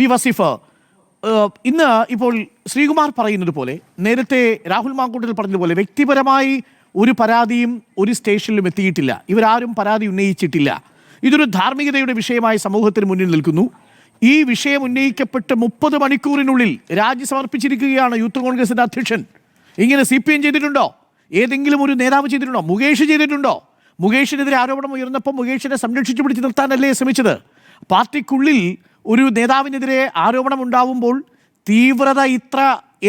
V Wasif, ഇന്ന് ഇപ്പോൾ ശ്രീകുമാർ പറയുന്നത് പോലെ, നേരത്തെ രാഹുൽ മാങ്കൂട്ടത്തിൽ പറഞ്ഞതുപോലെ വ്യക്തിപരമായി ഒരു പരാതിയും ഒരു സ്റ്റേഷനിലും എത്തിയിട്ടില്ല. ഇവരാരും പരാതി ഉന്നയിച്ചിട്ടില്ല. ഇതൊരു ധാർമ്മികതയുടെ വിഷയമായി സമൂഹത്തിന് മുന്നിൽ നിൽക്കുന്നു. ഈ വിഷയം ഉന്നയിക്കപ്പെട്ട് 30 മണിക്കൂറിനുള്ളിൽ രാജി സമർപ്പിച്ചിരിക്കുകയാണ് യൂത്ത് കോൺഗ്രസിന്റെ അധ്യക്ഷൻ. ഇങ്ങനെ CPM ചെയ്തിട്ടുണ്ടോ? ഏതെങ്കിലും ഒരു നേതാവ് ചെയ്തിട്ടുണ്ടോ? മുകേഷ് ചെയ്തിട്ടുണ്ടോ? മുകേഷിനെതിരെ ആരോപണം ഉയർന്നപ്പോൾ മുകേഷിനെ സംരക്ഷിച്ചു പിടിച്ചു നിർത്താനല്ലേ ശ്രമിച്ചത്? പാർട്ടിക്കുള്ളിൽ ഒരു നേതാവിനെതിരെ ആരോപണം ഉണ്ടാവുമ്പോൾ തീവ്രത ഇത്ര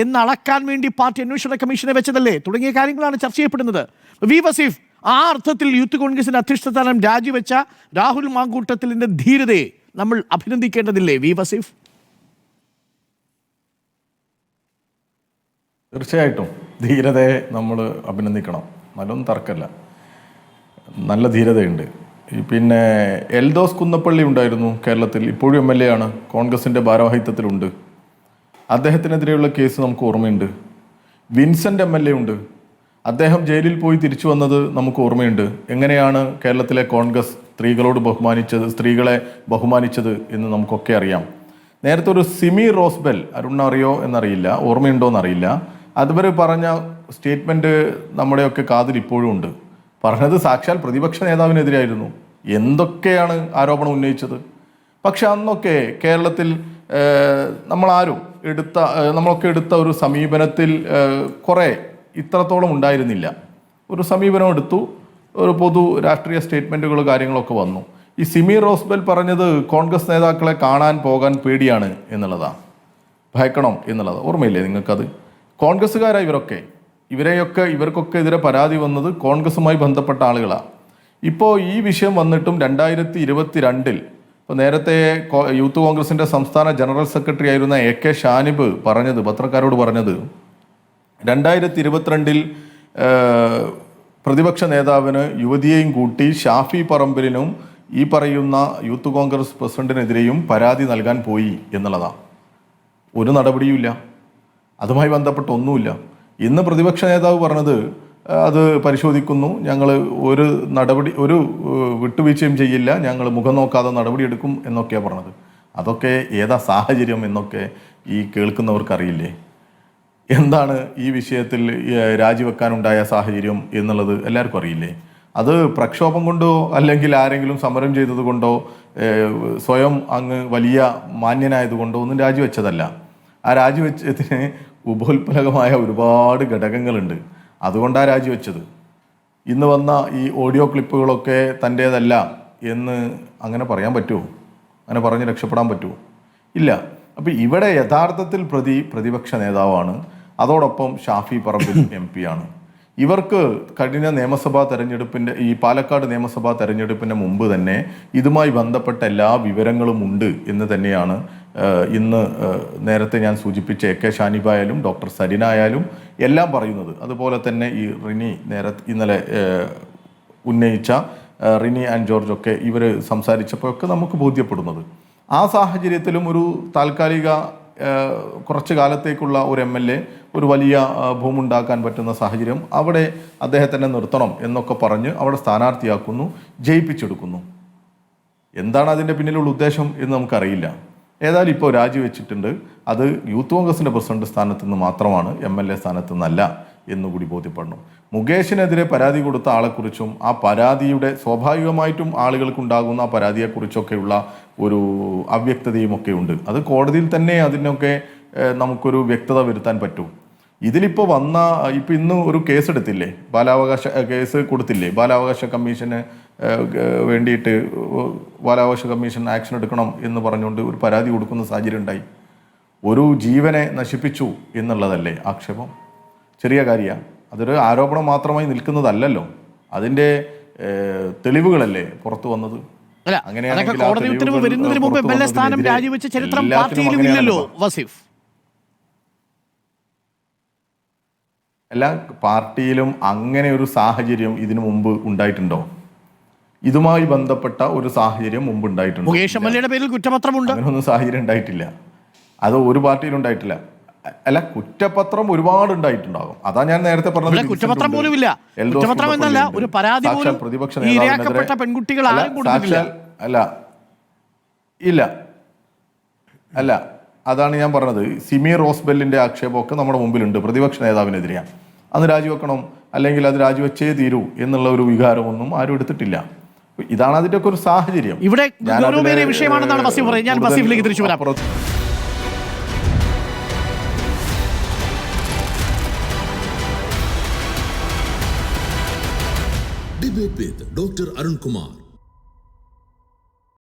എന്നളക്കാൻ വേണ്ടി പാർട്ടി അന്വേഷണ കമ്മീഷനെ വെച്ചതല്ലേ? തുടങ്ങിയ കാര്യങ്ങളാണ് ചർച്ച ചെയ്യപ്പെടുന്നത്. വി വസീഫ്, ആ അർത്ഥത്തിൽ യൂത്ത് കോൺഗ്രസിന്റെ അധ്യക്ഷ സ്ഥാനം രാജിവെച്ച രാഹുൽ മാങ്കൂട്ടത്തിലിന്റെ ധീരതയെ നമ്മൾ അഭിനന്ദിക്കേണ്ടതില്ലേ വി വസീഫ്? തീർച്ചയായിട്ടും ധീരതയെ നമ്മൾ അഭിനന്ദിക്കണം. നല്ലൊന്നും തർക്കമല്ല, നല്ല ധീരതയുണ്ട്. പിന്നെ എൽദോസ് കുന്നപ്പള്ളി ഉണ്ടായിരുന്നു കേരളത്തിൽ, ഇപ്പോഴും MLA ആണ്, കോൺഗ്രസിൻ്റെ ഭാരവാഹിത്വത്തിലുണ്ട്. അദ്ദേഹത്തിനെതിരെയുള്ള കേസ് നമുക്ക് ഓർമ്മയുണ്ട്. വിൻസെൻ്റ് MLA ഉണ്ട്, അദ്ദേഹം ജയിലിൽ പോയി തിരിച്ചു വന്നത് നമുക്ക് ഓർമ്മയുണ്ട്. എങ്ങനെയാണ് കേരളത്തിലെ കോൺഗ്രസ് സ്ത്രീകളെ ബഹുമാനിച്ചത് എന്ന് നമുക്കൊക്കെ അറിയാം. നേരത്തെ ഒരു സിമി റോസ്ബെൽ, അറിയോ എന്നറിയില്ല, ഓർമ്മയുണ്ടോ എന്നറിയില്ല, അതുവരെ പറഞ്ഞ സ്റ്റേറ്റ്മെൻറ്റ് നമ്മുടെയൊക്കെ കാതിൽ ഇപ്പോഴും ഉണ്ട്. പറഞ്ഞത് സാക്ഷാൽ പ്രതിപക്ഷ നേതാവിനെതിരായിരുന്നു. എന്തൊക്കെയാണ് ആരോപണം ഉന്നയിച്ചത്. പക്ഷെ അന്നൊക്കെ കേരളത്തിൽ നമ്മളൊക്കെ എടുത്ത ഒരു സമീപനത്തിൽ കുറേ ഇത്രത്തോളം ഉണ്ടായിരുന്നില്ല. ഒരു സമീപനം എടുത്തു, ഒരു പൊതു രാഷ്ട്രീയ സ്റ്റേറ്റ്മെൻറ്റുകൾ കാര്യങ്ങളൊക്കെ വന്നു. ഈ സിമി റോസ്ബെൽ പറഞ്ഞത് കോൺഗ്രസ് നേതാക്കളെ കാണാൻ പോകാൻ പേടിയാണ് എന്നുള്ളതാണ്, ഭയക്കണം എന്നുള്ളത്. ഓർമ്മയില്ലേ നിങ്ങൾക്കത്? കോൺഗ്രസ്സുകാരാണ് ഇവർക്കൊക്കെ എതിരെ പരാതി വന്നത് കോൺഗ്രസുമായി ബന്ധപ്പെട്ട ആളുകളാണ്. ഇപ്പോൾ ഈ വിഷയം വന്നിട്ടും 2022 ഇപ്പോൾ നേരത്തെ യൂത്ത് കോൺഗ്രസിൻ്റെ സംസ്ഥാന ജനറൽ സെക്രട്ടറി ആയിരുന്ന AK ഷാനിബ് പത്രക്കാരോട് പറഞ്ഞത് 2022 പ്രതിപക്ഷ നേതാവിന് യുവതിയെയും കൂട്ടി ഷാഫി പറമ്പിലിനും ഈ പറയുന്ന യൂത്ത് കോൺഗ്രസ് പ്രസിഡന്റിനെതിരെയും പരാതി നൽകാൻ പോയി എന്നുള്ളതാണ്. ഒരു നടപടിയുമില്ല, അതുമായി ബന്ധപ്പെട്ട ഒന്നുമില്ല. ഇന്ന് പ്രതിപക്ഷ നേതാവ് പറഞ്ഞത് അത് പരിശോധിക്കുന്നു, ഞങ്ങൾ ഒരു വിട്ടുവീഴ്ചയും ചെയ്യില്ല, ഞങ്ങൾ മുഖം നോക്കാതെ നടപടിയെടുക്കും എന്നൊക്കെയാണ് പറഞ്ഞത്. അതൊക്കെ ഏതാ സാഹചര്യം എന്നൊക്കെ ഈ കേൾക്കുന്നവർക്കറിയില്ലേ? എന്താണ് ഈ വിഷയത്തിൽ രാജിവെക്കാനുണ്ടായ സാഹചര്യം എന്നുള്ളത് എല്ലാവർക്കും അറിയില്ലേ? അത് പ്രക്ഷോഭം കൊണ്ടോ അല്ലെങ്കിൽ ആരെങ്കിലും സമരം ചെയ്തത് കൊണ്ടോ സ്വയം അങ്ങ് വലിയ മാന്യനായതുകൊണ്ടോ ഒന്നും രാജിവെച്ചതല്ല. ആ രാജിവെച്ചതിന് ഉപോത്പലകമായ ഒരുപാട് ഘടകങ്ങളുണ്ട്. അതുകൊണ്ടാണ് രാജിവെച്ചത്. ഇന്ന് വന്ന ഈ ഓഡിയോ ക്ലിപ്പുകളൊക്കെ തൻ്റേതല്ല എന്ന് അങ്ങനെ പറയാൻ പറ്റുമോ? അങ്ങനെ പറഞ്ഞ് രക്ഷപ്പെടാൻ പറ്റുമോ? ഇല്ല. അപ്പോൾ ഇവിടെ യഥാർത്ഥത്തിൽ പ്രതിപക്ഷ നേതാവാണ്, അതോടൊപ്പം ഷാഫി പറമ്പിൽ MP ആണ്. ഇവർക്ക് കഴിഞ്ഞ നിയമസഭാ തെരഞ്ഞെടുപ്പിൻ്റെ ഈ പാലക്കാട് നിയമസഭാ തെരഞ്ഞെടുപ്പിൻ്റെ മുമ്പ് തന്നെ ഇതുമായി ബന്ധപ്പെട്ട എല്ലാ വിവരങ്ങളും ഉണ്ട് എന്ന് തന്നെയാണ് ഇന്ന് നേരത്തെ ഞാൻ സൂചിപ്പിച്ച AK ഷാനിബായാലും ഡോക്ടർ സരിന ആയാലും എല്ലാം പറയുന്നത്. അതുപോലെ തന്നെ ഈ റിനി ഇന്നലെ ഉന്നയിച്ച റിനി ആൻഡ് ജോർജ് ഒക്കെ ഇവർ സംസാരിച്ചപ്പോഴൊക്കെ നമുക്ക് ബോധ്യപ്പെടുന്നത്. ആ സാഹചര്യത്തിലും ഒരു താൽക്കാലിക കുറച്ച് കാലത്തേക്കുള്ള ഒരു MLA ഒരു വലിയ ഭൂമി ഉണ്ടാക്കാൻ പറ്റുന്ന സാഹചര്യം, അവിടെ അദ്ദേഹത്തിനെ നിർത്തണം എന്നൊക്കെ പറഞ്ഞ് അവിടെ സ്ഥാനാർത്ഥിയാക്കുന്നു, ജയിപ്പിച്ചെടുക്കുന്നു. എന്താണ് അതിൻ്റെ പിന്നിലുള്ള ഉദ്ദേശം എന്ന് നമുക്കറിയില്ല. ഏതായാലും ഇപ്പോൾ രാജിവെച്ചിട്ടുണ്ട്. അത് യൂത്ത് കോൺഗ്രസിൻ്റെ പ്രസിഡന്റ് സ്ഥാനത്ത് നിന്ന് മാത്രമാണ്, MLA സ്ഥാനത്ത് നിന്നല്ല എന്നുകൂടി ബോധ്യപ്പെടണം. മുകേഷിനെതിരെ പരാതി കൊടുത്ത ആളെക്കുറിച്ചും ആ പരാതിയുടെ സ്വാഭാവികമായിട്ടും ആളുകൾക്കുണ്ടാകുന്ന പരാതിയെക്കുറിച്ചൊക്കെയുള്ള ഒരു അവ്യക്തതയും ഒക്കെ ഉണ്ട്. അത് കോടതിയിൽ തന്നെ അതിനൊക്കെ നമുക്കൊരു വ്യക്തത വരുത്താൻ പറ്റും. ഇതിലിപ്പോൾ ഇന്ന് ഒരു കേസ് എടുത്തില്ലേ, കേസ് കൊടുത്തില്ലേ ബാലാവകാശ കമ്മീഷന് വേണ്ടിയിട്ട്, ബാലാവകാശ കമ്മീഷൻ ആക്ഷൻ എടുക്കണം എന്ന് പറഞ്ഞുകൊണ്ട് ഒരു പരാതി കൊടുക്കുന്ന സാഹചര്യം ഉണ്ടായി. ഒരു ജീവനെ നശിപ്പിച്ചു എന്നുള്ളതല്ലേ ആക്ഷേപം? ചെറിയ കാര്യമാണ്. അതൊരു ആരോപണം മാത്രമായി നിൽക്കുന്നതല്ലല്ലോ, അതിൻ്റെ തെളിവുകളല്ലേ പുറത്തു വന്നത്. എല്ലാ പാർട്ടിയിലും അങ്ങനെ ഒരു സാഹചര്യം ഇതിനു മുമ്പ് ഉണ്ടായിട്ടുണ്ടോ? ഇതുമായി ബന്ധപ്പെട്ട ഒരു സാഹചര്യം മുമ്പ് ഉണ്ടായിട്ടുണ്ടോ? അങ്ങനെയൊന്നും സാഹചര്യം ഉണ്ടായിട്ടില്ല. അത് ഒരു പാർട്ടിയിലും ഉണ്ടായിട്ടില്ല. അല്ല, കുറ്റപത്രം ഒരുപാട് ഉണ്ടായിട്ടുണ്ടാകും. അതാ ഞാൻ നേരത്തെ പറഞ്ഞത്. കുറ്റപത്രം പോലും ഇല്ല. കുറ്റപത്രം എന്നല്ല, ഒരു പരാതി പോലും പ്രതിപക്ഷ പെൺകുട്ടികൾ ആരും കൊടുത്തിട്ടില്ല. അല്ല, ഇല്ല, അല്ല, അതാണ് ഞാൻ പറഞ്ഞത്. സിമി റോസ്ബെല്ലിന്റെ ആക്ഷേപമൊക്കെ നമ്മുടെ മുമ്പിലുണ്ട്, പ്രതിപക്ഷ നേതാവിനെതിരെയാണ്. അന്ന് രാജിവെക്കണം, അല്ലെങ്കിൽ അത് രാജിവെച്ചേ തീരൂ എന്നുള്ള ഒരു വികാരമൊന്നും ആരും എടുത്തിട്ടില്ല. ഇതാണ് അതിന്റെ ഒക്കെ ഒരു സാഹചര്യം. ഇവിടെ ഗൗരവമേറിയ വിഷയമാണെന്നാണ് വസീഫ് പറയുന്നത്. ഞാൻ വസീഫിലേക്ക് തിരിച്ചു വരാം. Debate with Dr. Arun Kumar.